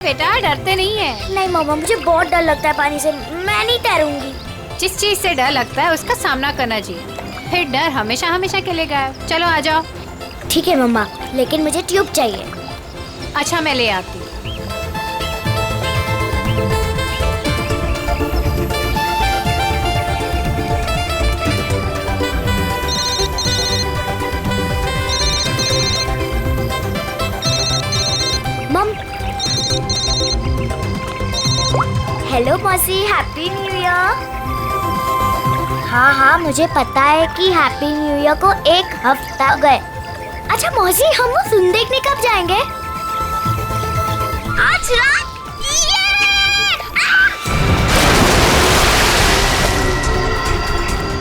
बेटा डरते नहीं है। नहीं मम्मा, मुझे बहुत डर लगता है पानी से, मैं नहीं तैरूंगी। जिस चीज से डर लगता है उसका सामना करना चाहिए, फिर डर हमेशा हमेशा के लिए गायब। चलो आ जाओ। ठीक है मम्मा, लेकिन मुझे ट्यूब चाहिए। अच्छा मैं ले आती हूँ। मम, हेलो मौसी, हैप्पी न्यू ईयर। हाँ हाँ, मुझे पता है कि हैप्पी न्यू ईयर को 1 हफ्ता गए। अच्छा मौसी, हम वो फिल्म देखने कब जाएंगे? आज रात।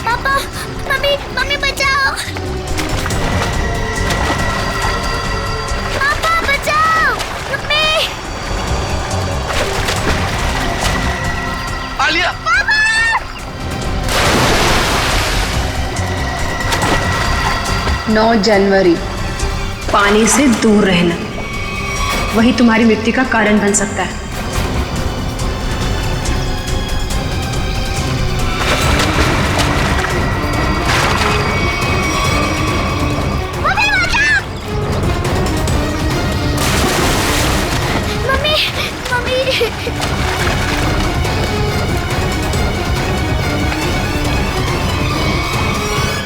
पापा, मम्मी, मम्मी बचाओ। पापा बचाओ, मम्मी। आलिया! 9 जनवरी, पानी से दूर रहना, वही तुम्हारी मृत्यु का कारण बन सकता है। Mummy, mummy.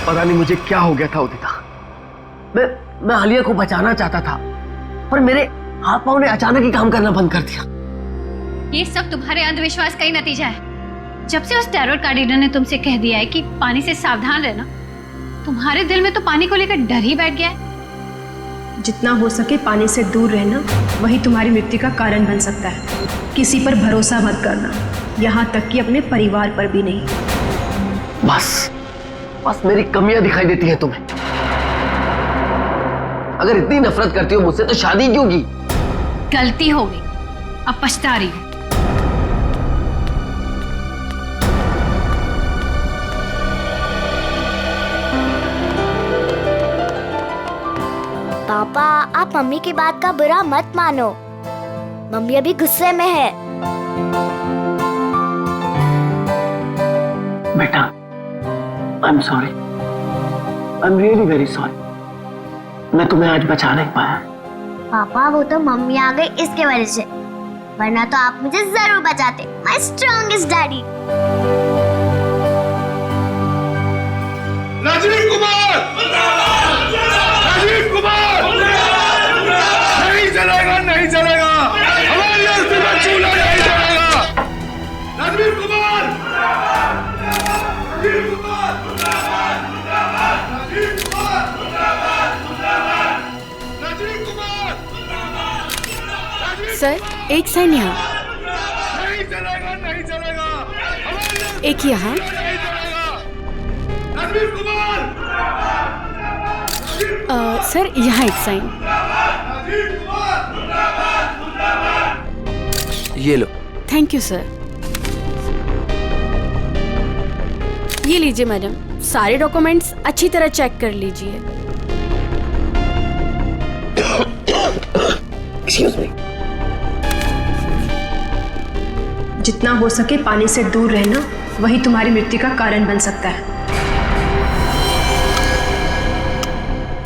पता नहीं मुझे क्या हो गया था उदिता। मैं आलिया को बचाना चाहता था, पर मेरे हाथ पांव ने अचानक ही काम करना बंद कर दिया। ये सब तुम्हारे अंधविश्वास का ही नतीजा है। जब से उस टैरोट कार्डिनर ने तुमसे कह दिया है कि पानी से सावधान रहना, तुम्हारे दिल में तो पानी को लेकर डर ही बैठ गया है। जितना हो सके पानी से दूर रहना, वही तुम्हारी मृत्यु का कारण बन सकता है। किसी पर भरोसा मत करना, यहाँ तक कि अपने परिवार पर भी नहीं। बस मेरी कमियां दिखाई देती हैं तुम्हें। अगर इतनी नफरत करती हो मुझसे तो शादी क्यों की? गलती हो गई, अब पछता रही हूँ। पापा, आप मम्मी की बात का बुरा मत मानो। मम्मी अभी गुस्से में है। बेटा, I am sorry, I am really very sorry. मैं तुम्हें आज बचा नहीं पाया। पापा, वो तो मम्मी आ गई इसके वजह से, वरना तो आप मुझे जरूर बचाते। My strongest daddy. Rajiv Kumar! Rajiv Kumar! नहीं चलेगा, नहीं चलेगा, हमारी अस्थि में चूल्हा नहीं चलेगा। राजीव कुमार! राजीव कुमार! राजीव कुमार! राजीव कुमार! सर, एक साइन यहाँ, नहीं चलेगा, नहीं चलेगा, हमारी अस्थि एक यहाँ। में नहीं चलेगा। राजीव कुमार! सर यहाँ एक साइन। ये लो। Thank you sir. ये लीजिए मैडम, सारे डॉक्यूमेंट्स अच्छी तरह चेक कर लीजिए। Excuse me. जितना हो सके पानी से दूर रहना, वही तुम्हारी मृत्यु का कारण बन सकता है।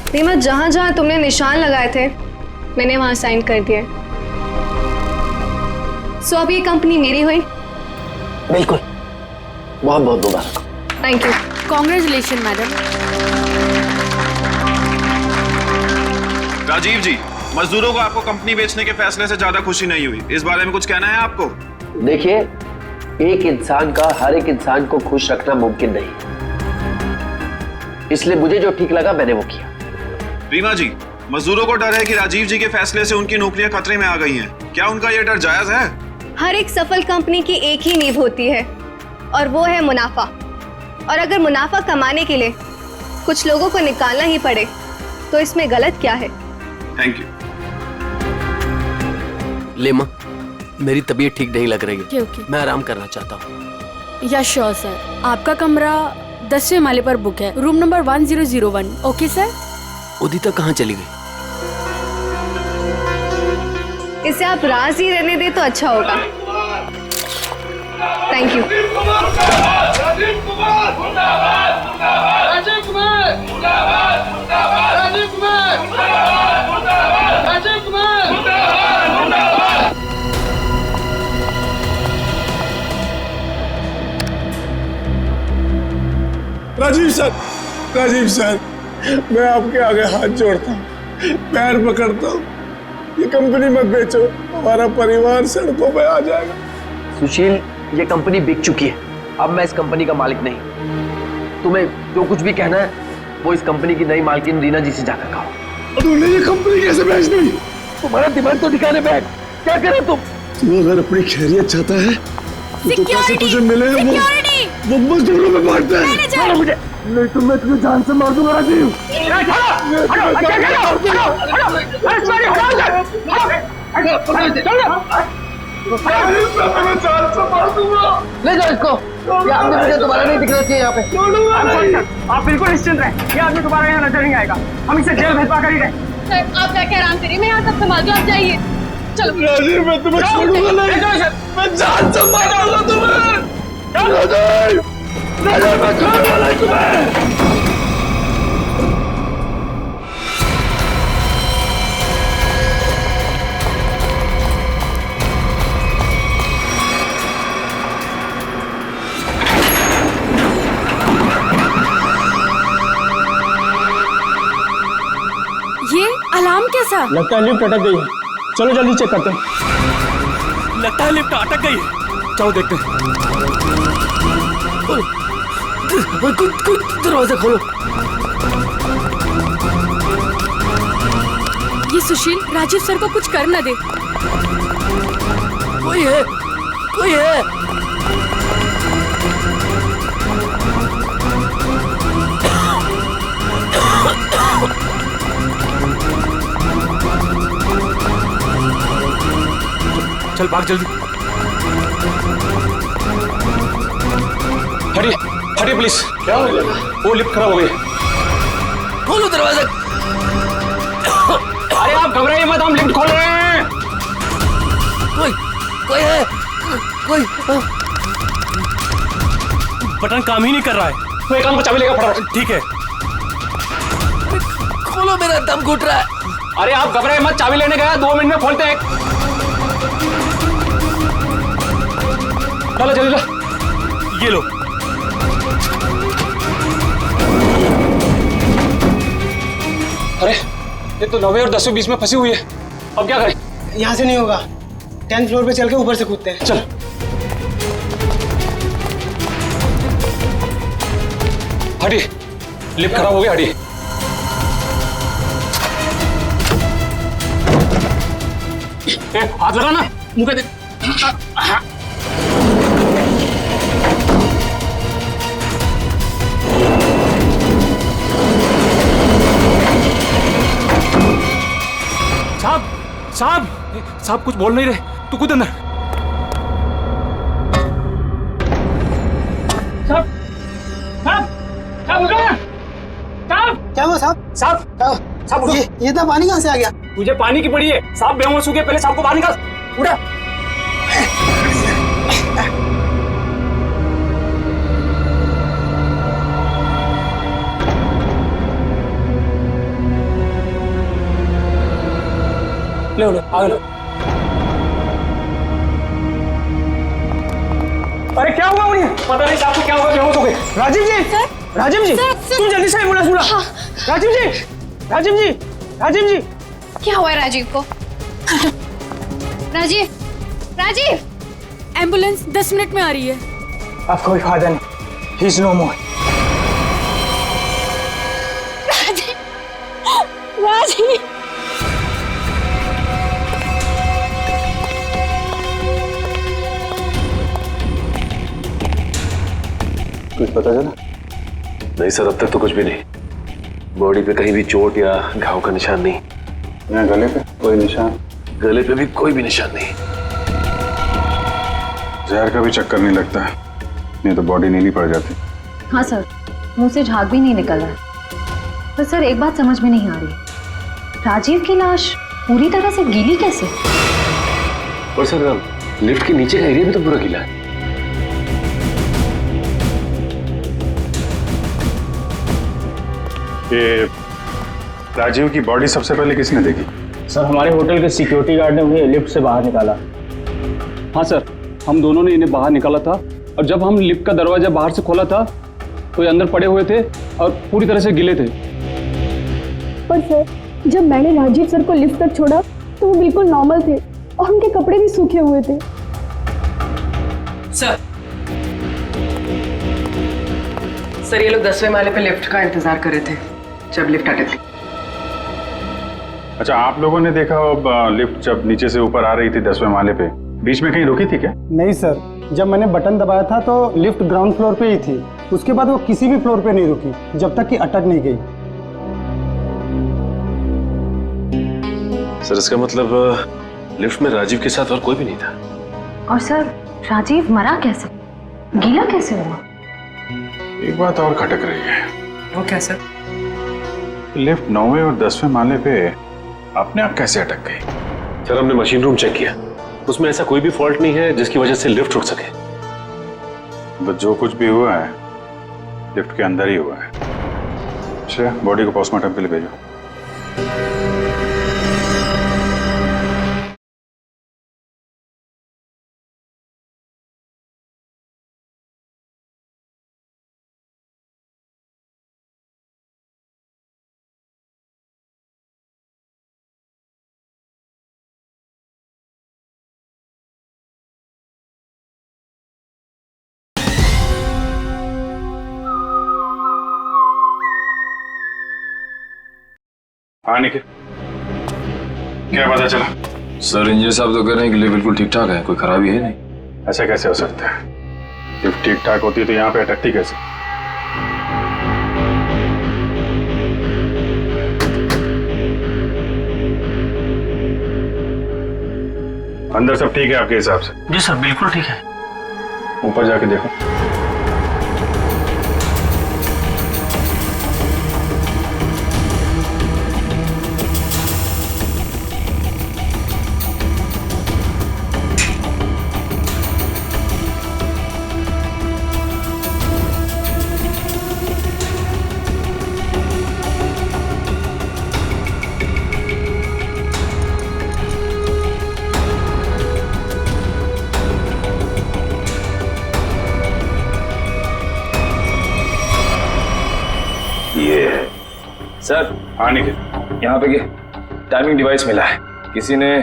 रीमा, जहाँ जहाँ तुमने निशान लगाए थे मैंने वहाँ साइन कर दिए। सो अब ये कंपनी मेरी हुई। बिल्कुल, बहुत बहुत मुबारक। Thank you. Congratulation madam. Rajiv ji, मजदूरों को आपको कंपनी बेचने के फैसले से ज्यादा खुशी नहीं हुई, इस बारे में कुछ कहना है आपको? देखिए, एक इंसान का हर एक इंसान को खुश रखना मुमकिन नहीं, इसलिए मुझे जो ठीक लगा मैंने वो किया। रीमा जी, मजदूरों को डर है कि राजीव जी के फैसले से उनकी नौकरियां खतरे में आ गई हैं। क्या उनका यह डर जायज है? हर एक सफल कंपनी की एक ही नींव होती है और वो है मुनाफा। और अगर मुनाफा कमाने के लिए कुछ लोगों को निकालना ही पड़े तो इसमें गलत क्या है? Thank you. लेमा, मेरी तबीयत ठीक नहीं लग रही है। ओके। मैं आराम करना चाहता हूँ। या श्योर सर, आपका कमरा 10वें माले पर बुक है, room number 1001। Okay sir. Udita कहाँ चली गई? इसे आप राज ही रहने दें तो अच्छा होगा। Thank you. Rajiv Kumar Rajiv Kumar Rajiv Kumar Rajiv Kumar. Rajiv sir, मैं आपके आगे हाथ जोड़ता हूँ, पैर पकड़ता हूँ, ये कंपनी मत बेचो, हमारा परिवार सड़कों पे आ जाएगा। सुशील, ये कंपनी बिक चुकी है, अब मैं इस कंपनी का मालिक नहीं। तुम्हें जो कुछ भी कहना है वो इस कंपनी की नई मालकिन रीना जी से जाकर कहो। तूने ये कंपनी कैसे बेच दी? तुम्हारा दिमाग तो ठिकाने पे है, क्या करे तुम? तू अगर अपनी खैरियत चाहता है तो पैसे तुझे मिले वो मजदूरों में बांटता है। मुझे नहीं तो मैं तुझे जान से मार दूंगा राजीव। ले जाओ इसको, ये आदमी मुझे दोबारा नहीं दिखना चाहिए यहाँ पे। आप बिल्कुल निश्चिंत रहें, ये आदमी दोबारा यहाँ नजर नहीं आएगा। हम इसे जेल भिजवा कर ही रहे। सर आप जाके आराम करिए, मैं यहाँ सब संभाल दूँ, आप जाइए। चलो राजीव, मैं तुम्हें छोड़ूंगा नहीं, मैं जान से मारूंगा तुम्हें। राजीव, राजीव, मैं छोड़ूंगा नहीं तुम्हें। ये अलार्म कैसा? लगता है लिफ्ट अटक गई है, चलो जल्दी चेक करते हैं। लगता है लिफ्ट अटक गई है, चलो देखते हैं। दरवाजा खोलो। ये सुशील राजीव सर को कुछ कर न दे। कोई है, कोई है। चल भाग जल्दी। हटिए हटिए प्लीज। क्या हो गया? वो लिफ्ट खराब हो गई। खोलो दरवाजा। अरे आप घबराइए मत, हम लिफ्ट खोल रहे हैं। कोई है, कोई। बटन काम ही नहीं कर रहा है। तो एक काम को चाबी लेगा फटाफट। ठीक है, खोलो, मेरा दम घुट रहा है। अरे आप घबराइए मत, चाबी लेने गया, 2 मिनट में खोलते हैं। चलो जल्दी ला, ये लो। अरे ये तो 9वीं और 10वीं बीच में फंसी हुई है, अब क्या करें? यहाँ से नहीं होगा, 10th फ्लोर पे चल के ऊपर से कूदते हैं। चल। हटिए, लिफ्ट खराब हो गया, हटिए। हाथ लगा ना मुंह पे दे। साहब साहब साहब कुछ बोल नहीं रहे, तू कूद अंदर। साहब साहब साहब उठो ना। साहब क्या हुआ साहब? साहब साहब उठिए। ये इतना पानी कहाँ से आ गया? तुझे पानी की पड़ी है, साहब बेहोश हो गए, पहले साहब को बाहर निकाल। उठा। ले ले आगे लो। अरे क्या हुआ उन्हें? पता नहीं साहब को क्या हुआ, बेहोश हो गए। राजीव जी, राजीव जी, तुम जल्दी से एम्बुलेंस बुलाओ। हाँ। राजीव जी, राजीव जी, राजीव जी। क्या हुआ है राजीव को? राजीव, राजीव। एम्बुलेंस 10 मिनट में आ रही है। अब कोई फायदा नहीं, ही इज नो मोर। राजीव, कुछ पता चला? नहीं सर, अब तक तो कुछ भी नहीं। बॉडी पे कहीं भी चोट या घाव का निशान नहीं। यहाँ गले पे कोई निशान? गले पे भी कोई भी निशान नहीं। जहर का भी चक्कर नहीं लगता है, नहीं तो बॉडी नीली पड़ जाती। हाँ सर, मुंह से झाग भी नहीं निकल रहा है। पर सर एक बात समझ में नहीं आ रही, राजीव की लाश पूरी तरह से गीली कैसे? और सर लिफ्ट के नीचे का एरिया भी तो पूरा गीला है। ये राजीव की बॉडी सबसे पहले किसने देखी? सर हमारे होटल के सिक्योरिटी गार्ड ने उन्हें लिफ्ट से बाहर निकाला। हाँ सर, हम दोनों ने इन्हें बाहर निकाला था और जब हम लिफ्ट का दरवाजा बाहर से खोला था तो ये अंदर पड़े हुए थे और पूरी तरह से गिले थे। पर सर जब मैंने राजीव सर को लिफ्ट तक छोड़ा तो वो बिल्कुल नॉर्मल थे और उनके कपड़े भी सूखे हुए थे। सर ये लोग 10वें माले पे लिफ्ट का इंतजार कर रहे थे जब लिफ्ट अटक गई। अच्छा, आप लोगों ने देखा लिफ्ट जब नीचे से ऊपर आ रही थी 10वें माले पे, बीच में कहीं रुकी थी क्या? नहीं सर, जब मैंने बटन दबाया था तो लिफ्ट ग्राउंड फ्लोर पे ही थी। उसके बाद वो किसी भी फ्लोर पे नहीं रुकी जब तक कि अटक नहीं गई। सर इसका मतलब लिफ्ट में राजीव के साथ और कोई भी नहीं था। और सर राजीव मरा कैसे, गीला कैसे हुआ? एक बात और खटक रही है। वो क्या सर? लिफ्ट 9वें और 10वें माले पे अपने आप कैसे अटक गई? सर हमने मशीन रूम चेक किया, उसमें ऐसा कोई भी फॉल्ट नहीं है जिसकी वजह से लिफ्ट रुक सके। बस जो कुछ भी हुआ है लिफ्ट के अंदर ही हुआ है। अच्छा, बॉडी को पोस्टमार्टम के लिए भेजो। हाँ निखिल, क्या पता चला? सर इंजीनियर साहब तो कह रहे हैं कि लिफ्ट बिल्कुल ठीक ठाक है, कोई खराबी है नहीं। ऐसा कैसे हो सकता है? लिफ्ट ठीक ठाक होती तो यहाँ पे अटकती कैसे? अंदर सब ठीक है आपके हिसाब से? जी सर बिल्कुल ठीक है। ऊपर जाके देखो। सर हाँ निखिल, यहाँ पे टाइमिंग डिवाइस मिला है, किसी ने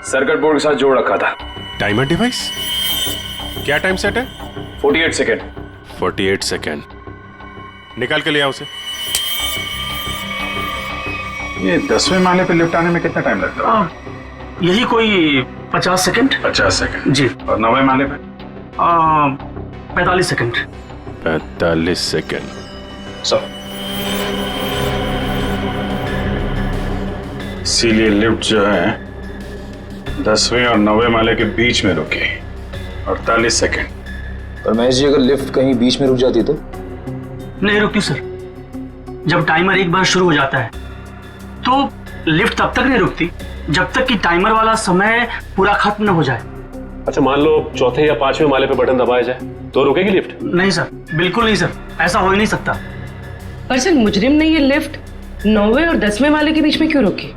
सर्किट बोर्ड के साथ जोड़ रखा था। Timer device? क्या टाइम सेट है? 48 सेकेंड। 48 सेकेंड। निकाल के ले आओ उसे। ये 10वें माले पे लिफ्ट आने में कितना टाइम लगता है? यही कोई 50 सेकंड। 50 सेकेंड जी। और 9वें माले पे? 45 सेकंड। 45 सेकेंड। सर इसीलिए लिफ्ट जो है 10वें और 9वें माले के बीच में रुकी 48 सेकेंड। पर महेश जी, अगर लिफ्ट कहीं बीच में रुक जाती तो? नहीं रुकती सर। जब टाइमर एक बार शुरू हो जाता है तो लिफ्ट तब तक नहीं रुकती जब तक कि टाइमर वाला समय पूरा खत्म न हो जाए। अच्छा, मान लो चौथे या 5वें माले पे बटन दबाया जाए तो रुकेगी लिफ्ट? नहीं सर, बिल्कुल नहीं सर, ऐसा हो ही नहीं सकता। पर सर मुजरिम ने ये लिफ्ट 9वें और 10वें माले के बीच में क्यों रोकी?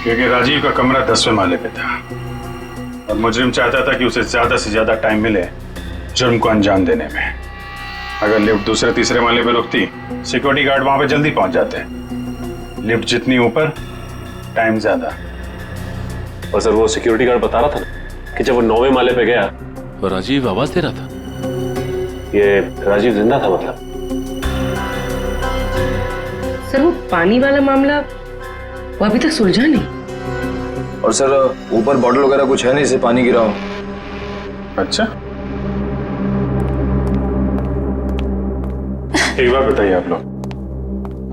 क्योंकि राजीव का कमरा 10वें माले पे था और मुजरिम चाहता था कि उसे ज्यादा से ज्यादा टाइम मिले जुर्म को अंजाम देने में। अगर लिफ्ट दूसरे तीसरे माले पे रुकती, सिक्योरिटी गार्ड वहां पे जल्दी पहुंच जाते। लिफ्ट जितनी ऊपर, टाइम ज्यादा। और सर वो सिक्योरिटी गार्ड बता रहा था ना कि जब वो 9वें माले पे गया तो राजीव आवाज दे रहा था। ये राजीव जिंदा था मतलब? सर वो पानी वाला मामला वो अभी तक सुलझा नहीं। और सर ऊपर बॉटल वगैरह कुछ है नहीं, इसे पानी गिरा हो। अच्छा, एक बात बताइए आप लोग,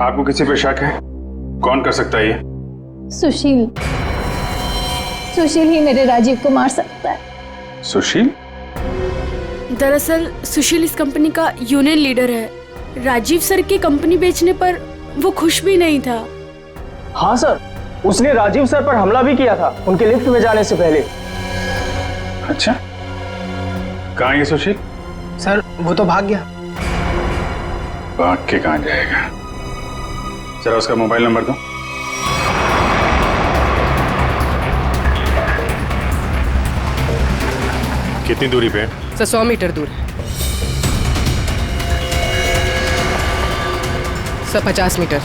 आपको किसी पे शक है? कौन कर सकता है ये? सुशील। सुशील ही मेरे राजीव को मार सकता है। सुशील? दरअसल सुशील इस कंपनी का यूनियन लीडर है। राजीव सर की कंपनी बेचने पर वो खुश भी नहीं था। हाँ सर, उसने राजीव सर पर हमला भी किया था उनके लिफ्ट में जाने से पहले। अच्छा, कहाँ है ये सुशील? सर वो तो भाग गया। भाग के कहाँ जाएगा? जरा उसका मोबाइल नंबर दो। कितनी दूरी पे है? सर 100 मीटर दूर है। Sir 50 meter.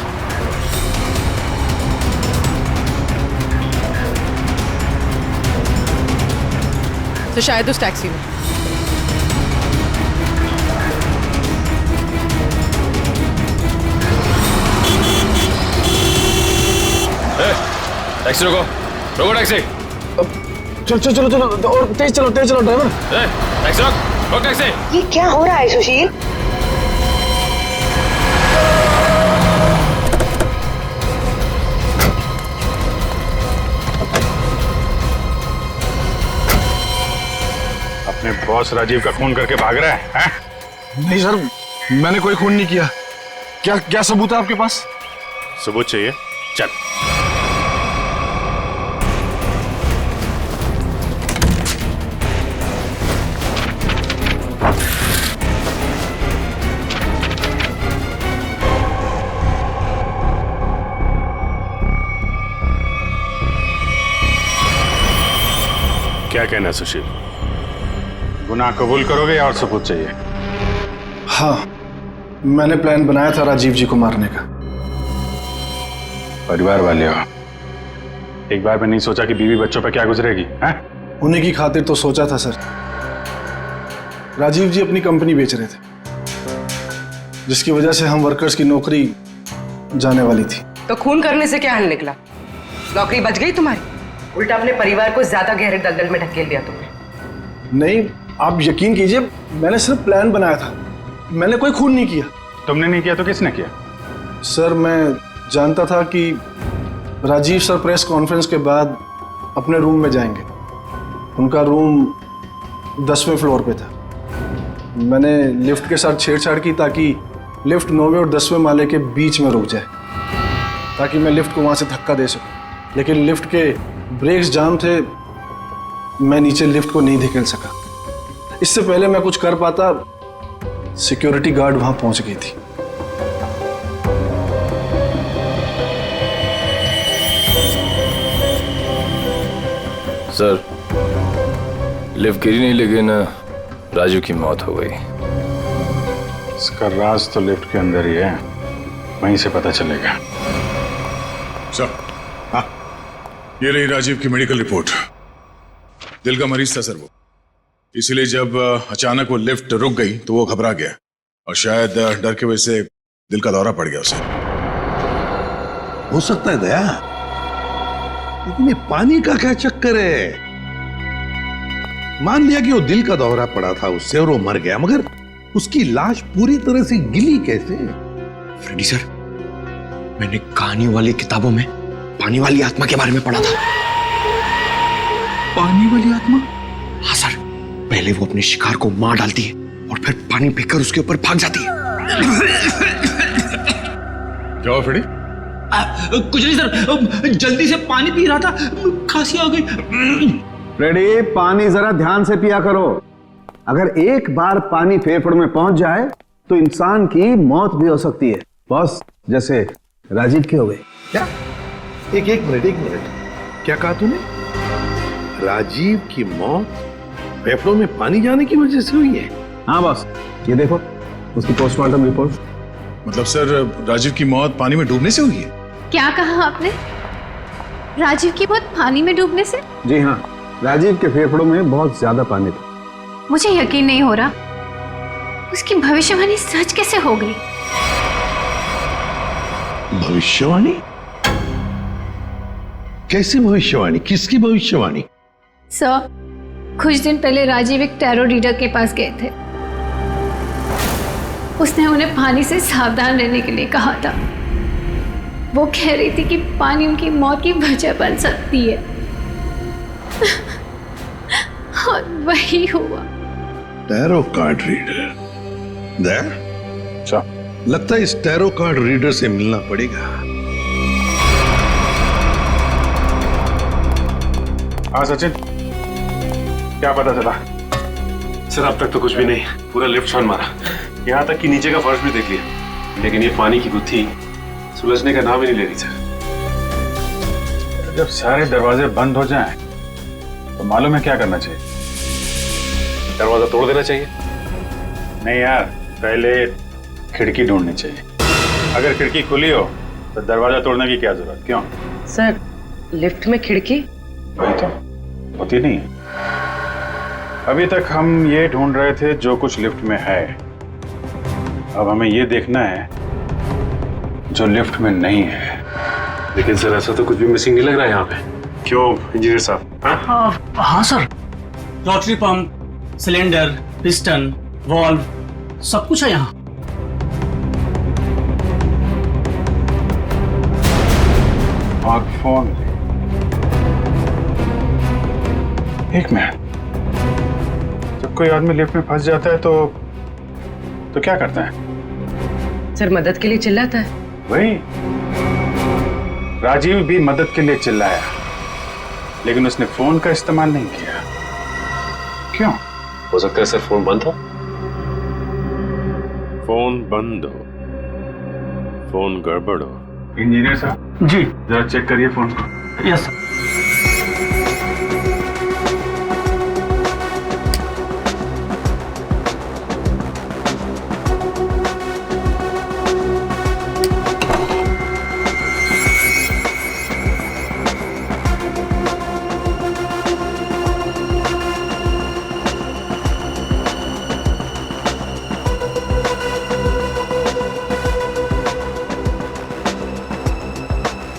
तो शायद उस टैक्सी में। टैक्सी रोको, रोको टैक्सी। चलो चलो चलो चलो और तेज चलो ड्राइवर। टैक्सी रोक टैक्सी। ये क्या हो रहा है सुशील? अपने बॉस राजीव का खून करके भाग रहा है, हैं? नहीं सर, मैंने कोई खून नहीं किया। क्या सबूत है आपके पास? सबूत चाहिए? चल। क्या कहना है सुशील? गुनाह कबूल करोगे या और सबूत चाहिए? हाँ, मैंने प्लान बनाया था राजीव जी को मारने का। परिवार वाले हो, एक बार में नहीं सोचा कि बीवी बच्चों पर क्या गुजरेगी, हैं? उन्हीं की खातिर तो सोचा था सर। राजीव जी अपनी कंपनी बेच रहे थे, जिसकी वजह से हम वर्कर्स की नौकरी जाने वाली थी। तो खून करने से क्या हल निकला? नौकरी बच गई तुम्हारी? उल्टा अपने परिवार को ज्यादा गहरे दलदल में ढकेल दिया तुमने। नहीं, आप यकीन कीजिए, मैंने सिर्फ प्लान बनाया था, मैंने कोई खून नहीं किया। तुमने नहीं किया तो किसने किया? सर मैं जानता था कि राजीव सर प्रेस कॉन्फ्रेंस के बाद अपने रूम में जाएंगे। उनका रूम 10वें फ्लोर पे था। मैंने लिफ्ट के साथ छेड़छाड़ की ताकि लिफ्ट 9वें और 10वें माले के बीच में रुक जाए, ताकि मैं लिफ्ट को वहां से धक्का दे सकूं। लेकिन लिफ्ट के ब्रेक्स जाम थे, मैं नीचे लिफ्ट को नहीं धकेल सका। इससे पहले मैं कुछ कर पाता, सिक्योरिटी गार्ड वहां पहुंच गई थी। सर, लिफ्ट गिरी नहीं लेकिन राजू की मौत हो गई। इसका राज तो लिफ्ट के अंदर ही है, वहीं से पता चलेगा। सर, हाँ, ये रही राजीव की मेडिकल रिपोर्ट। दिल का मरीज था सर वो, इसीलिए जब अचानक वो लिफ्ट रुक गई तो वो घबरा गया और शायद डर की वजह से दिल का दौरा पड़ गया उसे। हो सकता है दया, लेकिन ये पानी का क्या चक्कर है? मान लिया कि वो दिल का दौरा पड़ा था उससे और वो मर गया, मगर उसकी लाश पूरी तरह से गिली कैसे? फ्रेडी सर, मैंने कहानियों वाली किताबों में पानी वाली आत्मा के बारे में पढ़ा था। पानी वाली आत्मा? हाँ सर, पहले वो अपने शिकार को मार डालती है और फिर पानी फेंककर उसके ऊपर भाग जाती है। क्या हुआ फ्रेडी? कुछ नहीं सर, जल्दी से पानी पी रहा था, खांसी आ गई। फ्रेडी, पानी जरा ध्यान से पिया करो। अगर एक बार पानी फेफड़ों में पहुंच जाए तो इंसान की मौत भी हो सकती है, बॉस, जैसे राजीव के हो गए। क्या? एक मिनट, क्या कहा तूने? राजीव की मौत फेफड़ों में पानी जाने की वजह से हुई है? हाँ बॉस, ये देखो उसकी पोस्टमार्टम रिपोर्ट। मतलब सर, राजीव की मौत पानी में डूबने से हुई है? क्या कहा आपने? राजीव की मौत पानी में डूबने से? जी हाँ, राजीव के फेफड़ों में बहुत ज्यादा पानी था। मुझे यकीन नहीं हो रहा, उसकी भविष्यवाणी सच कैसे हो गई? भविष्यवाणी? कैसी भविष्यवाणी? किसकी भविष्यवाणी? सर, कुछ दिन पहले राजीव एक टैरो रीडर के पास गए थे। उसने उन्हें पानी से सावधान रहने के लिए कहा था। वो कह रही थी कि पानी उनकी मौत की वजह बन सकती है। और वही हुआ। Tarot card reader? लगता है इस टैरो कार्ड रीडर से मिलना पड़ेगा। हाँ सचिन, क्या पता चला? सर अब तक तो कुछ भी नहीं, पूरा लिफ्ट छान मारा, यहाँ तक कि नीचे का फर्श भी देख लिया, लेकिन ये पानी की गुत्थी सुलझने का नाम ही नहीं ले रही सर। जब सारे दरवाजे बंद हो जाएं, तो मालूम है क्या करना चाहिए? दरवाजा तोड़ देना चाहिए। नहीं यार, पहले खिड़की ढूंढनी चाहिए। अगर खिड़की खुली हो तो दरवाजा तोड़ने की क्या जरूरत? क्यों सर, लिफ्ट में खिड़की? वही तो होती नहीं है। अभी तक हम ये ढूंढ रहे थे जो कुछ लिफ्ट में है, अब हमें ये देखना है जो लिफ्ट में नहीं है। लेकिन सर ऐसा तो कुछ भी मिसिंग नहीं लग रहा है यहाँ पे। क्यों इंजीनियर साहब? हाँ sir, rotary pump, cylinder, piston, valve, सब कुछ है यहाँ। और फोन, एक मिनट, जब कोई आदमी लिफ्ट में फंस जाता है तो क्या करता है? सर मदद के लिए चिल्लाता है। वही, राजीव भी मदद के लिए चिल्लाया, लेकिन उसने फोन का इस्तेमाल नहीं किया। क्यों? हो सकता है सर फोन बंद हो। फोन बंद हो, फोन गड़बड़ हो। इंजीनियर साहब जी, जरा चेक करिए फोन को। Yes sir.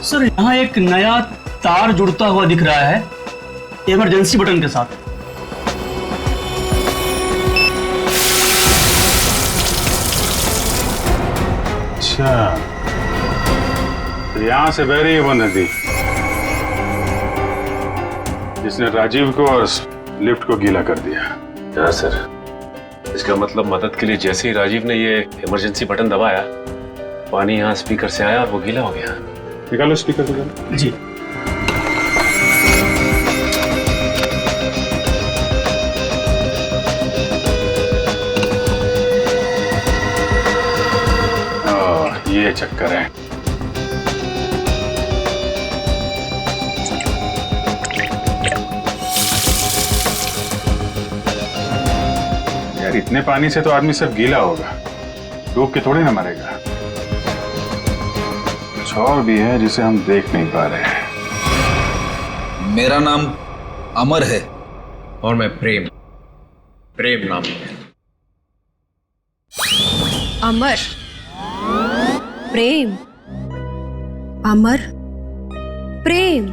सर यहाँ एक नया तार जुड़ता हुआ दिख रहा है इमरजेंसी बटन के साथ। अच्छा, तो यहां से बह रही है वो नदी जिसने राजीव को और लिफ्ट को गीला कर दिया। हाँ सर, इसका मतलब मदद के लिए जैसे ही राजीव ने ये इमरजेंसी बटन दबाया, पानी यहाँ स्पीकर से आया और वो गीला हो गया। निकालो स्पीकर को। जी। ये चक्कर है। यार इतने पानी से तो आदमी सब गीला होगा, डूब के थोड़ी ना मरेगा। कुछ और भी है जिसे हम देख नहीं पा रहे हैं। मेरा नाम अमर है और मैं प्रेम नाम है। अमर, प्रेम, अमर, प्रेम।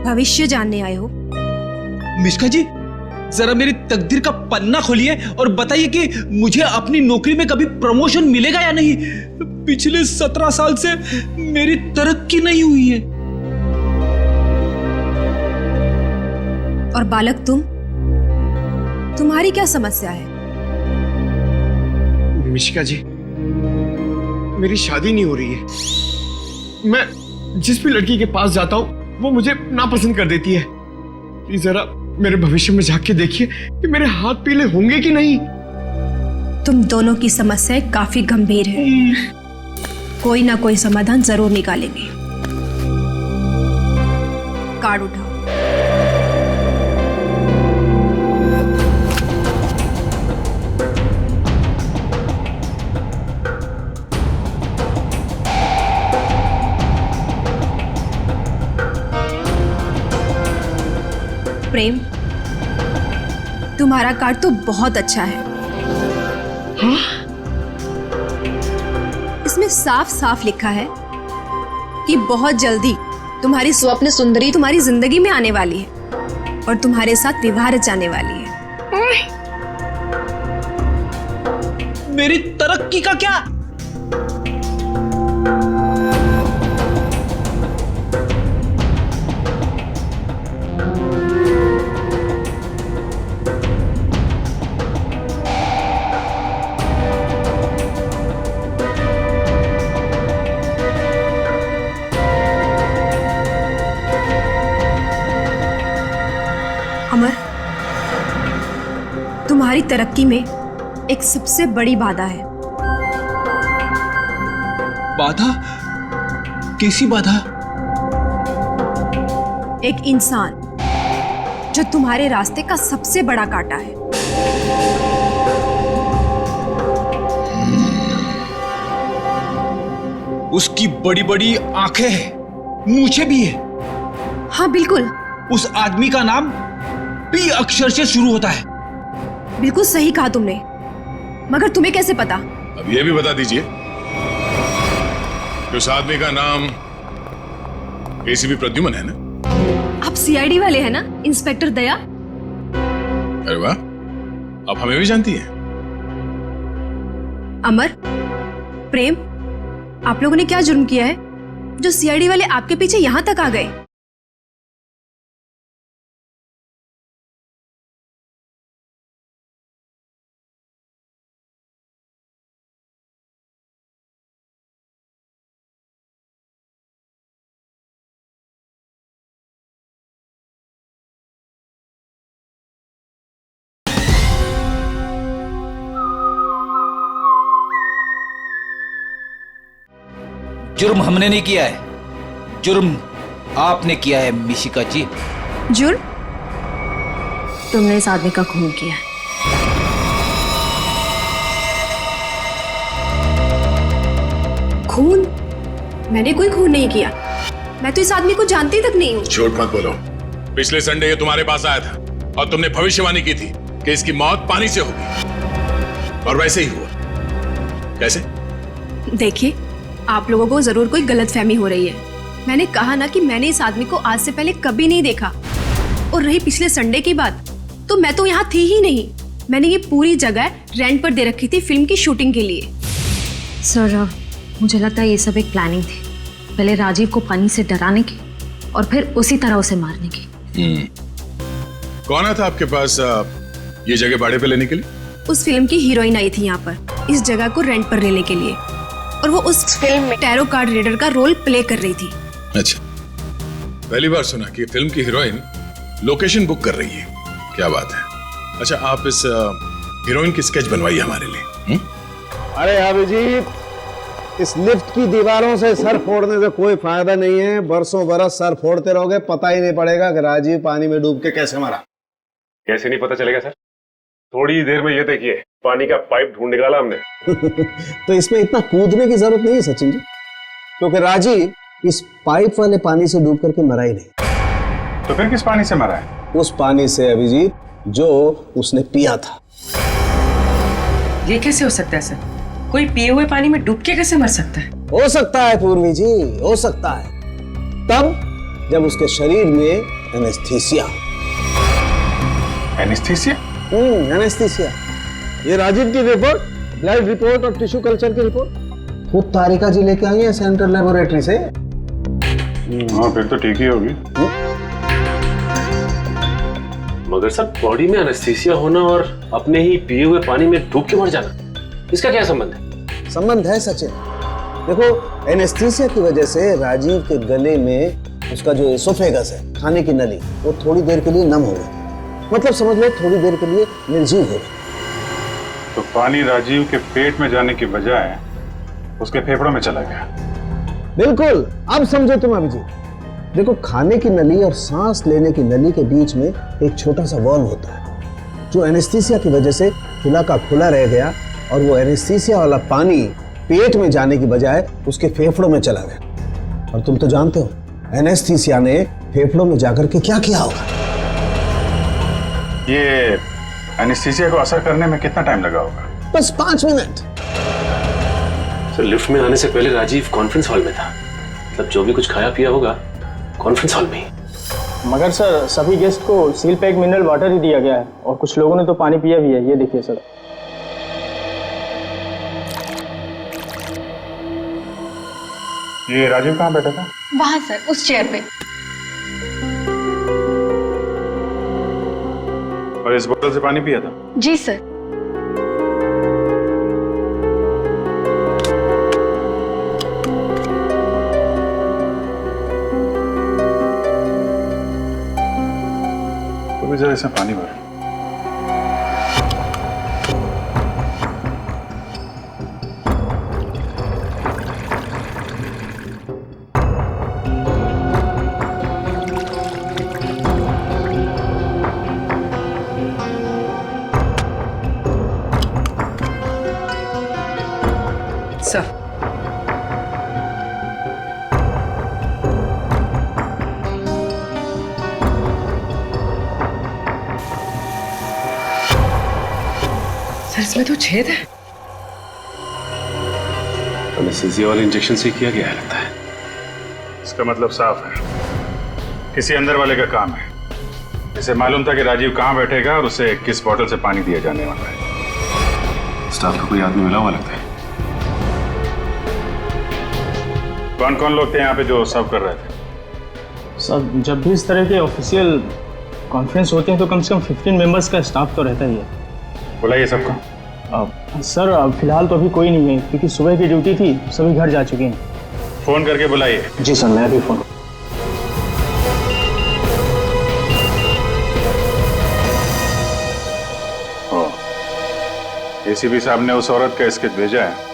भविष्य जानने आए हो? मिश्का जी, जरा मेरी तकदीर का पन्ना खोलिए और बताइए कि मुझे अपनी नौकरी में कभी प्रमोशन मिलेगा या नहीं। पिछले 17 साल से मेरी तरक्की नहीं हुई है। और बालक तुम्हारी क्या समस्या है? मिशिका जी, मेरी शादी नहीं हो रही है। मैं जिस भी लड़की के पास जाता हूँ वो मुझे नापसंद कर देती है। प्लीज जरा मेरे भविष्य में झांक के देखिए कि मेरे हाथ पीले होंगे कि नहीं। तुम दोनों की समस्याएं काफी गंभीर है, कोई ना कोई समाधान जरूर निकालेंगे। कार्ड उठाओ। प्रेम, तुम्हारा कार्ड तो बहुत अच्छा है। हाँ? इसमें साफ साफ लिखा है कि बहुत जल्दी तुम्हारी स्वप्न सुंदरी तुम्हारी जिंदगी में आने वाली है और तुम्हारे साथ विवाह रचाने वाली है। मेरी तरक्की का क्या? अमर, तुम्हारी तरक्की में एक सबसे बड़ी बाधा है। बाधा? कैसी बाधा? एक इंसान जो तुम्हारे रास्ते का सबसे बड़ा कांटा है। उसकी बड़ी बड़ी आंखें हैं, मूछें भी है। हाँ बिल्कुल। उस आदमी का नाम पी अक्षर से शुरू होता है। बिल्कुल सही कहा तुमने, मगर तुम्हें कैसे पता? अब ये भी बता दीजिए कि उस आदमी का नाम एसीपी प्रद्युमन है ना? आप सीआईडी वाले हैं ना, इंस्पेक्टर दया? अरे वाह, आप हमें भी जानती हैं। अमर, प्रेम, आप लोगों ने क्या जुर्म किया है जो सीआईडी वाले आपके पीछे यहां तक आ गए? जुर्म हमने नहीं किया है, जुर्म आपने किया है मिशिका जी। जुर्म? तुमने इस आदमी का खून किया है। खून? मैंने कोई खून नहीं किया। मैं तो इस आदमी को जानती तक नहीं हूँ। झूठ मत बोलो। पिछले संडे ये तुम्हारे पास आया था और तुमने भविष्यवाणी की थी कि इसकी मौत पानी से होगी, और वैसे ही हुआ। कैसे? देखिए, आप लोगों को जरूर कोई गलतफहमी हो रही है। मैंने कहा ना कि मैंने इस आदमी को आज से पहले कभी नहीं देखा। और रही पिछले संडे की बात, तो मैं तो यहाँ थी ही नहीं। मैंने ये पूरी जगह रेंट पर दे रखी थी फिल्म की शूटिंग के लिए। सर, मुझे लगता है ये सब एक प्लानिंग थी, पहले राजीव को पानी से डराने की और फिर उसी तरह उसे मारने की। कौन आया था आपके पास ये जगह भाड़े पे लेने के लिए? उस फिल्म की हीरोइन आई थी यहाँ पर इस जगह को रेंट पर लेने के लिए, और वो उस फिल्म में टैरो कार्ड रीडर का रोल प्ले कर रही थी। अच्छा, पहली बार सुना कि फिल्म की हीरोइन लोकेशन बुक कर रही है। क्या बात है। अच्छा, आप इस हीरोइन की स्केच बनवाइए हमारे लिए। अरे अभिजीत, इस लिफ्ट की दीवारों से सर फोड़ने से कोई फायदा नहीं है। बरसों बरस सर फोड़ते रहोगे, पता ही नहीं पड़ेगा कि राजीव पानी में डूब के कैसे मरा। कैसे नहीं पता चलेगा सर? थोड़ी देर में ये देखिए, पानी का पाइप ढूंढ निकाला हमने। तो इसमें इतना कूदने की जरूरत नहीं है सचिन जी, क्योंकि राजीव इस पाइप वाले पानी से डूब करके मरा ही नहीं। तो फिर किस पानी से मरा है? उस पानी से अभिजीत जो उसने पिया था। ये कैसे हो सकता है सर? कोई पिए हुए पानी में डूब के कैसे मर सकता है? हो सकता है पूर्वी जी, हो सकता है, तब जब उसके शरीर में एनेस्थीसिया। एनेस्थीसिया? एनेस्थीसिया। ये राजीव की रिपोर्ट, ब्लड रिपोर्ट और टिश्यू कल्चर की रिपोर्ट खुद तारिका जी लेके आई है सेंट्रल लेबोरेटरी से। हाँ, फिर तो ठीक ही होगी। मगर सर, बॉडी में एनेस्थीसिया होना और अपने ही पिए हुए पानी में डूब के मर जाना, इसका क्या संबंध है? संबंध है सचिन। देखो, एनेस्थीसिया की वजह से राजीव के गले में उसका जो एसोफेगस है, खाने की नली, वो थोड़ी देर के लिए नम हो गई। मतलब समझ लो थोड़ी देर के लिए निर्जीव हो गई। तो पानी राजीव के पेट में जाने की बजाय उसके फेफड़ों में चला गया। बिल्कुल, अब समझो तुम अभिजीत। देखो, खाने की नली और सांस लेने की नली के बीच में एक छोटा सा वॉल्व होता है, जो एनेस्थीसिया की वजह से खुला का खुला रह गया, और वो एनेस्थीसिया वाला पानी पेट में जाने की बजाय उसके फेफड़ों में चला गया। और तुम तो जानते हो एनेस्थीसिया ने फेफड़ों में जाकर के क्या किया होगा। ये एनेस्थीसिया को असर करने में कितना टाइम लगा होगा? बस 5 मिनट। सर, लिफ्ट में आने से पहले राजीव कॉन्फ्रेंस हॉल में था। मतलब जो भी कुछ खाया पिया होगा कॉन्फ्रेंस हॉल में ही। मगर सर, सभी गेस्ट को सील पैक मिनरल वाटर ही दिया गया है, और कुछ लोगों ने तो पानी पिया भी है। ये देखिए सर। ये राजीव कहाँ बैठा था? वहां सर, उस चेयर पे। और इस बोतल से पानी पिया था? जी सर। भी जरा इसमें पानी भर। सर इसमें तो छेद है। एनेस्थीसिया वाले इंजेक्शन से किया गया है लगता है। इसका मतलब साफ है, किसी अंदर वाले का काम है। इसे मालूम था कि राजीव कहाँ बैठेगा और उसे किस बोतल से पानी दिया जाने वाला है। स्टाफ का कोई आदमी मिला हुआ लगता है। कौन कौन लोग थे यहाँ पे जो सर्व कर रहे थे? सर, जब भी इस तरह के ऑफिशियल कॉन्फ्रेंस होते हैं तो कम से कम 15 मेंबर्स का स्टाफ तो रहता ही है। बुलाइए सबको। सर फिलहाल तो अभी कोई नहीं है क्योंकि सुबह की ड्यूटी थी, सभी घर जा चुके हैं। फोन करके बुलाइए। जी सर, मैं अभी फोन। एसीपी साहब ने उस औरत का स्केच भेजा है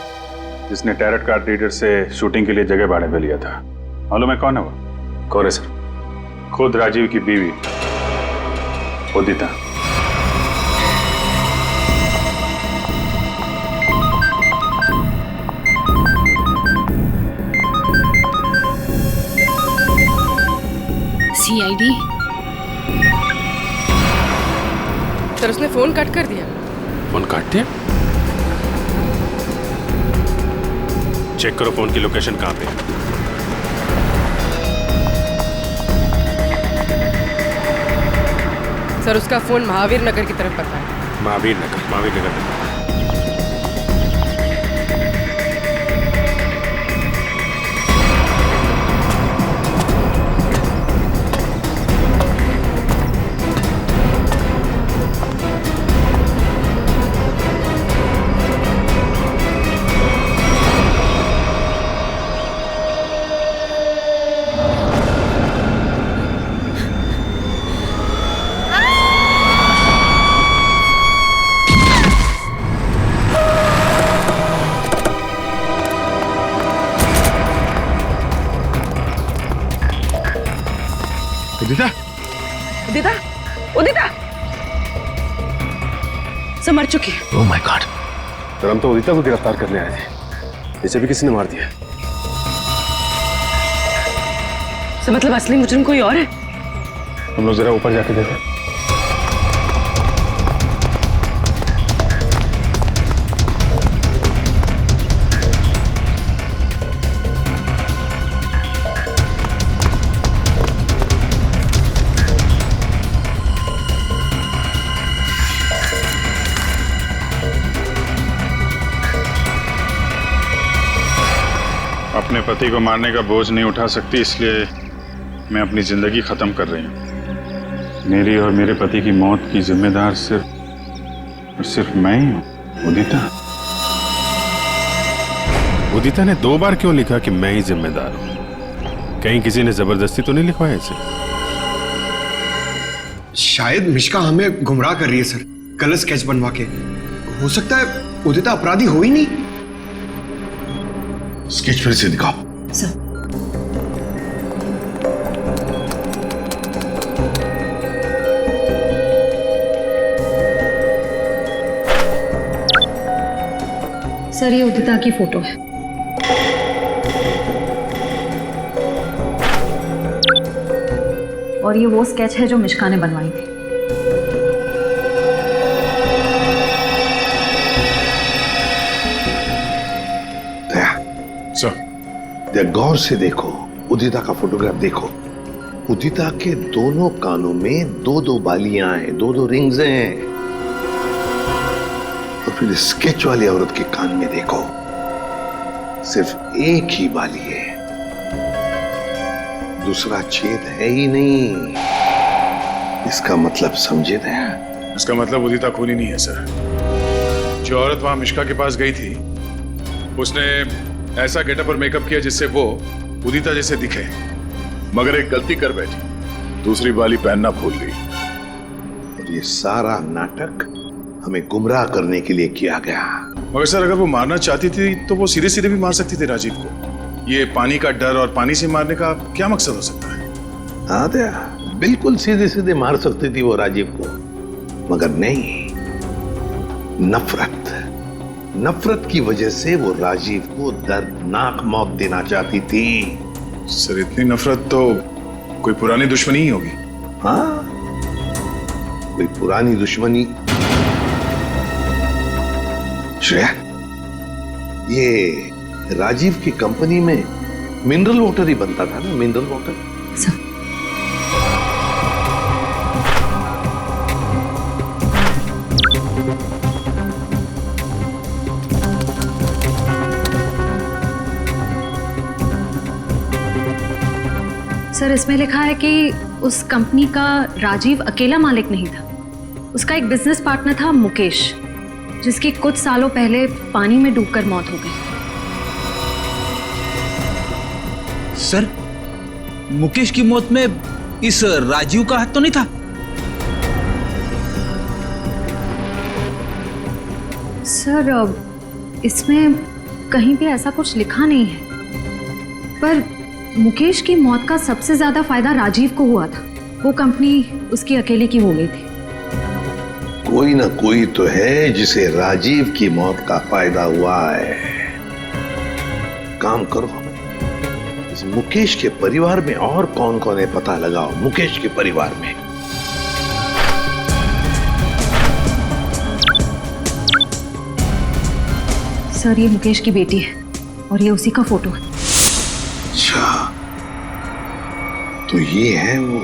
जिसने टैरट कार्ड रीडर से शूटिंग के लिए जगह भाड़े पे लिया था। मालूम है कौन है वो? कौन है सर? खुद राजीव की बीवी उदिता। सीआईडी। सर उसने फोन कट कर दिया। फोन काट दिया? चेक करो फोन की लोकेशन कहाँ पे है। सर उसका फोन महावीर नगर की तरफ पता है। महावीर नगर। उदिता, उदिता, उदिता सब मर चुकी है। Oh my God. सर हम तो उदिता को गिरफ्तार करने आए थे, इसे भी किसी ने मार दिया। सर मतलब असली मुजरिम कोई और है? हम लोग जरा ऊपर जाके देखें। अपने पति को मारने का बोझ नहीं उठा सकती, इसलिए मैं अपनी जिंदगी खत्म कर रही हूँ। मेरी और मेरे पति की मौत की जिम्मेदार सिर्फ मैं ही हूँ। उदिता ने 2 बार क्यों लिखा कि मैं ही जिम्मेदार हूँ? कहीं किसी ने जबरदस्ती तो नहीं लिखवाया इसे? शायद मिश्का हमें गुमराह कर रही है सर, गलत स्केच बनवा के। हो सकता है उदिता अपराधी हो ही नहीं। स्केच फिर से दिखाओ। सर सर, ये उदिता की फोटो है। और ये वो स्केच है जो मिश्का ने बनवाई थी। गौर से देखो, उदिता का फोटोग्राफ देखो। उदिता के दोनों कानों में 2-2 बालियां हैं, 2-2 रिंग्स हैं। और फिर स्केच वाली औरत के कान में देखो, सिर्फ एक ही बाली है, दूसरा छेद है ही नहीं। इसका मतलब समझे ना? इसका मतलब उदिता खूनी नहीं है सर। जो औरत वहां मिश्का के पास गई थी, उसने ऐसा गेटअप और मेकअप किया जिससे वो उदिता जैसे दिखे, मगर एक गलती कर बैठी, दूसरी बाली पहनना भूल गई। ये सारा नाटक हमें गुमराह करने के लिए किया गया। मगर सर, अगर वो मारना चाहती थी तो वो सीधे सीधे भी मार सकती थी राजीव को। ये पानी का डर और पानी से मारने का क्या मकसद हो सकता है? हाँ दया, बिल्कुल सीधे सीधे मार सकती थी वो राजीव को, मगर नहीं, नफरत की वजह से वो राजीव को दर्दनाक मौत देना चाहती थी। सर, इतनी नफरत तो कोई पुरानी दुश्मनी ही होगी। हाँ, कोई पुरानी दुश्मनी। श्रेया, ये राजीव की कंपनी में मिनरल वाटर ही बनता था ना, मिनरल वाटर। सर, इसमें लिखा है कि उस कंपनी का राजीव अकेला मालिक नहीं था। उसका एक बिजनेस पार्टनर था मुकेश, जिसकी कुछ सालों पहले पानी में डूबकर मौत हो गई। सर, मुकेश की मौत में इस राजीव का हाथ तो नहीं था? सर, इसमें कहीं भी ऐसा कुछ लिखा नहीं है, पर मुकेश की मौत का सबसे ज्यादा फायदा राजीव को हुआ था। वो कंपनी उसकी अकेले की हो गई थी। कोई ना कोई तो है जिसे राजीव की मौत का फायदा हुआ है। काम करो, इस मुकेश के परिवार में और कौन कौन है पता लगाओ। मुकेश के परिवार में सर, ये मुकेश की बेटी है और ये उसी का फोटो है। अच्छा, तो ये है वो।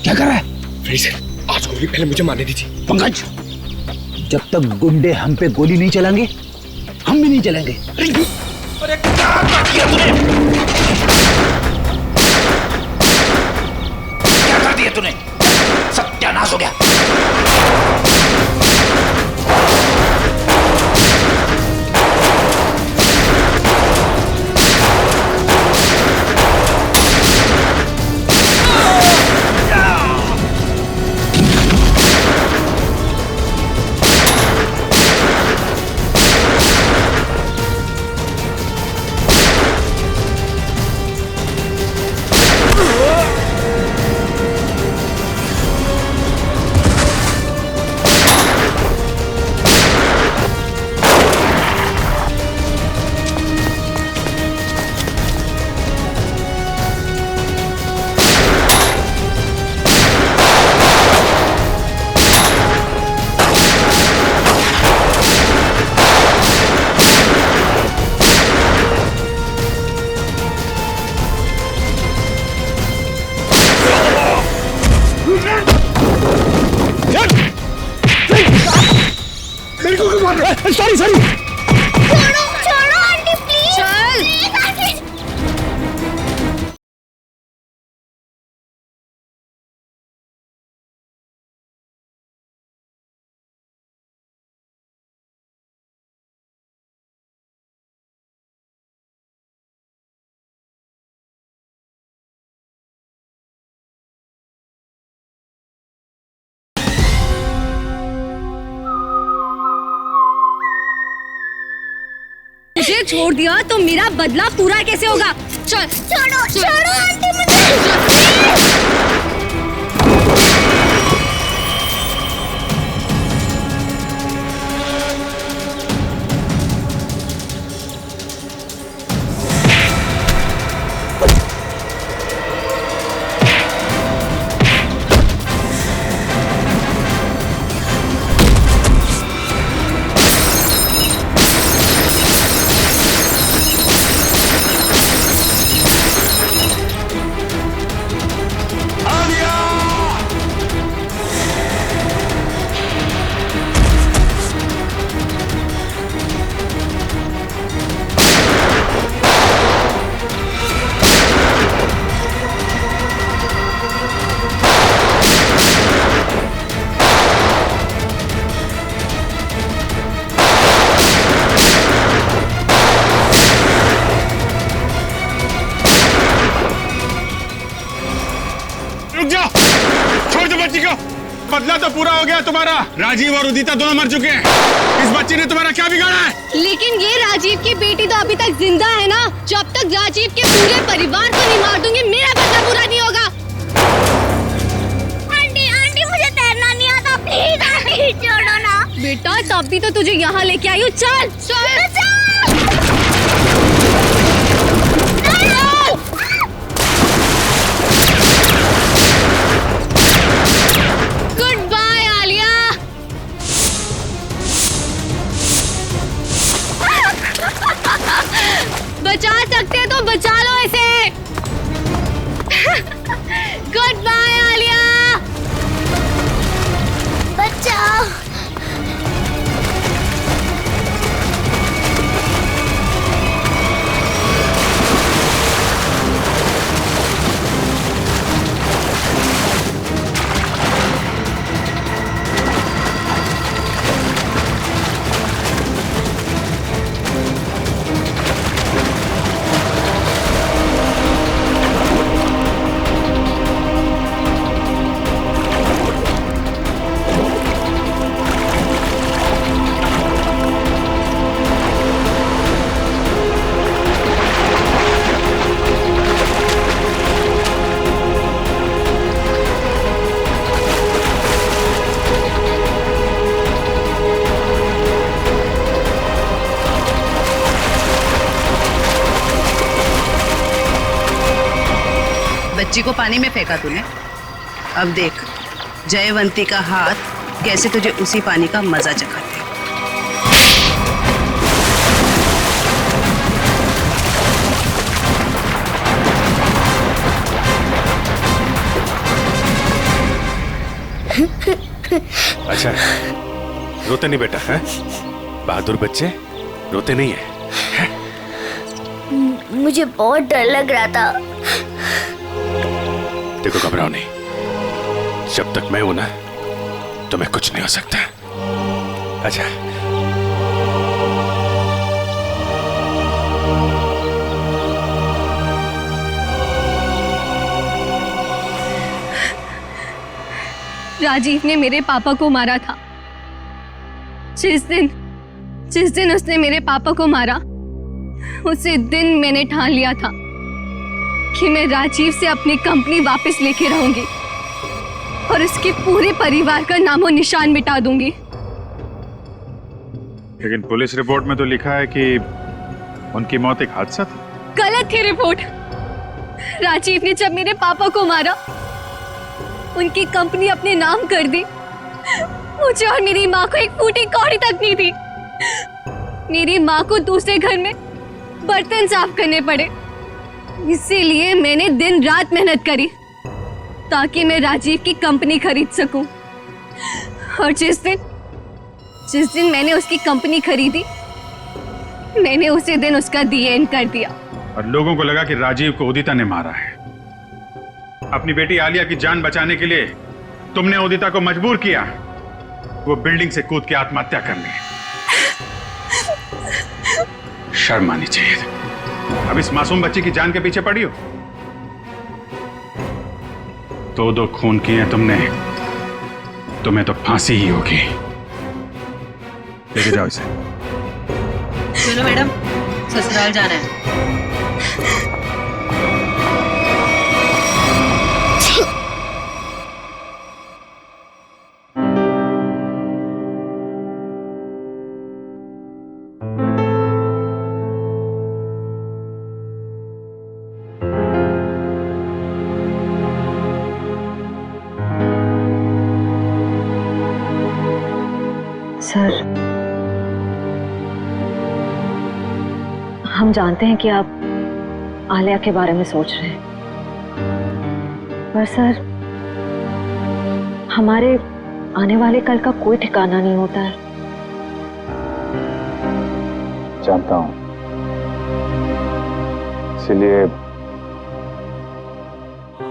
क्या कर रहा है? आज गोली पहले मुझे मारने दी थी। पंकज, जब तक गुंडे हम पे गोली नहीं चलाएंगे, हम भी नहीं चलेंगे। अरे क्या कर दिया तूने? क्या कर दिया तूने? सत्यानाश हो गया। Sorry sorry. छोड़ो छोड़ो आंटी प्लीज। चल। मुझे छोड़ दिया तो मेरा बदला पूरा कैसे होगा? चल। छोड़ो छोड़ो आंटी मुझे। बदला तो पूरा हो गया तुम्हारा। राजीव और उदिता दोनों मर चुके हैं। इस बच्ची ने तुम्हारा क्या बिगाड़ा है? लेकिन ये राजीव की बेटी तो अभी तक जिंदा है ना। जब तक राजीव के पूरे परिवार को नहीं मार दूंगी मेरा बदला पूरा नहीं होगा। आंटी आंटी मुझे तैरना नहीं आता, प्लीज आंटी छोड़ो ना। बेटा तब भी तो तुझे यहाँ लेके आई हूँ। चल चल गुड बाय आलिया। बचा सकते हैं तो बचा लो इसे। Good bye Alia. बचाओ। बच्ची को पानी में फेंका तूने। अब देख जयवंती का हाथ कैसे तुझे उसी पानी का मजा चखाते। अच्छा रोते नहीं बेटा है? बहादुर बच्चे रोते नहीं है? मुझे बहुत डर लग रहा था। देखो घबराओ नहीं, जब तक मैं हूं ना तुम्हें कुछ नहीं हो सकता। अच्छा राजीव ने मेरे पापा को मारा था। जिस दिन उसने मेरे पापा को मारा उसी दिन मैंने ठान लिया था कि मैं राजीव से अपनी कंपनी वापस लेके रहूंगी और उसके पूरे परिवार का नामो निशान मिटा दूंगी। लेकिन पुलिस रिपोर्ट में तो लिखा है कि उनकी मौत एक हादसा थी। गलत थी रिपोर्ट। राजीव ने जब मेरे पापा को मारा उनकी कंपनी अपने नाम कर दी। मुझे और मेरी माँ को एक फूटी कौड़ी तक नहीं थी। मेरी माँ को दूसरे घर में बर्तन साफ करने पड़े। इसीलिए मैंने दिन रात मेहनत करी ताकि मैं राजीव की कंपनी खरीद सकूं। और जिस दिन मैंने उसकी कंपनी खरीदी मैंने उसी दिन उसका डीएन कर दिया। और लोगों को लगा कि राजीव को उदिता ने मारा है। अपनी बेटी आलिया की जान बचाने के लिए तुमने उदिता को मजबूर किया वो बिल्डिंग से कूद के आत्महत्या करने। शर्म आनी चाहिए। अब इस मासूम बच्ची की जान के पीछे पड़ी हो। दो खून किए तुमने, तुम्हें तो फांसी ही होगी। लेके जाओ इसे। चलो मैडम ससुराल जाना है। सर, हम जानते हैं कि आप आलिया के बारे में सोच रहे हैं, पर सर हमारे आने वाले कल का कोई ठिकाना नहीं होता है। जानता हूं, इसीलिए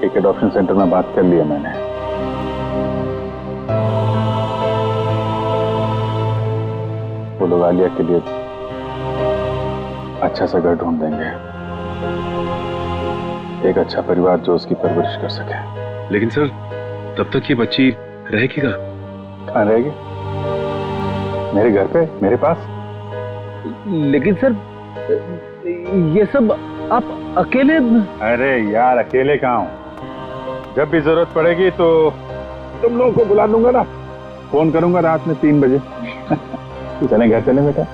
एक एडॉप्शन सेंटर में बात कर लिया मैंने। वो लोग आलिया के लिए अच्छा सा घर ढूंढ देंगे, एक अच्छा परिवार जो उसकी परवरिश कर सके। लेकिन सर तब तक ये बच्ची रहेगी कहाँ? कहाँ रहेगी? मेरे घर पे, मेरे पास। लेकिन सर ये सब आप अकेले? अरे यार अकेले कहाँ हूँ, जब भी जरूरत पड़ेगी तो तुम लोगों को बुला दूंगा ना, फोन करूंगा रात में 3 बजे। चलें घर चलें बेटा।